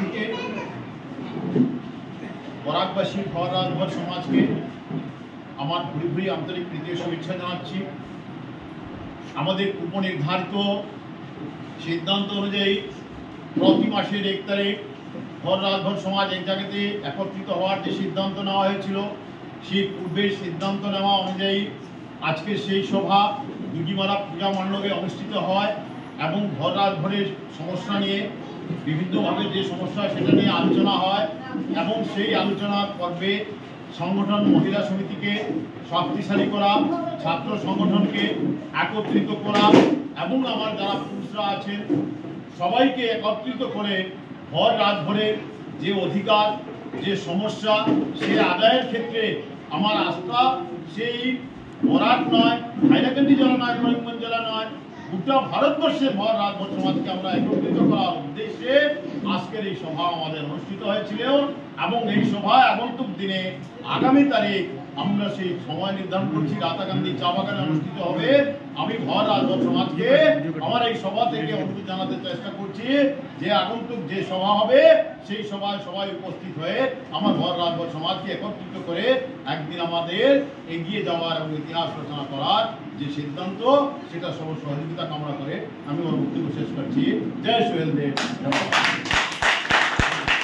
থেকে বরাকবাসী ভর রাজভর সমাজকে আমার ভুরি ভুরি আন্তরিক প্রীতীয় শুভেচ্ছা জানাচ্ছি। আমাদের উপনির্ধারিত সিদ্ধান্ত অনুযায়ী প্রতি মাসের 1 তারিখ ভর রাজভর সমাজ এক জায়গাতে একত্রিত হওয়ার যে সিদ্ধান্ত নেওয়া হয়েছিল, সেই পূর্বের সিদ্ধান্ত নেওয়া অনুযায়ী আজকে সেই সভা দুগিমালা পূজা মণ্ডপে অনুষ্ঠিত হয় এবং ভর রাজভরের সমস্যা নিয়ে বিভিন্নভাবে যে সমস্যা সেটা নিয়ে আলোচনা হয় এবং সেই আলোচনার পর্বে সংগঠন মহিলা সমিতিকে শক্তিশালী করা, ছাত্র সংগঠনকে একত্রিত করা এবং আমার যারা পুরুষরা আছেন সবাইকে একত্রিত করে ভর রাজভরের যে অধিকার, যে সমস্যা সে আদায়ের ক্ষেত্রে আমার আস্থা সেই বরাক নয়, হাইলাকান্দি জেলা নয়, করিমগঞ্জ জেলা নয়, গোটা ভারতবর্ষের ভর রাজভর সমাজকে আমরা একত্রিত করার উদ্দেশ্যে আজকের এই সভা আমাদের অনুষ্ঠিত হয়েছিল এবং এই সভা আগন্তুক দিনে আগামী তারিখ আমরা সেই সময় নির্ধারণ করছি রাতাকান্দি চা বাগানে অনুষ্ঠিত হবে। আমি ভর রাজভর সমাজকে আমার এই সভা থেকে অনুরোধ জানাতে চেষ্টা করছি যে আগন্তুক যে সভা হবে সেই সভায় সবাই উপস্থিত হয়ে আমার ভর রাজভর সমাজকে একত্রিত করে একদিন আমাদের এগিয়ে যাওয়ার এবং ইতিহাস রচনা করার যে সিদ্ধান্ত সেটা সব সহযোগিতা কামনা করে আমি আমার বক্তব্য শেষ করছি। জয় সোহেল দেব।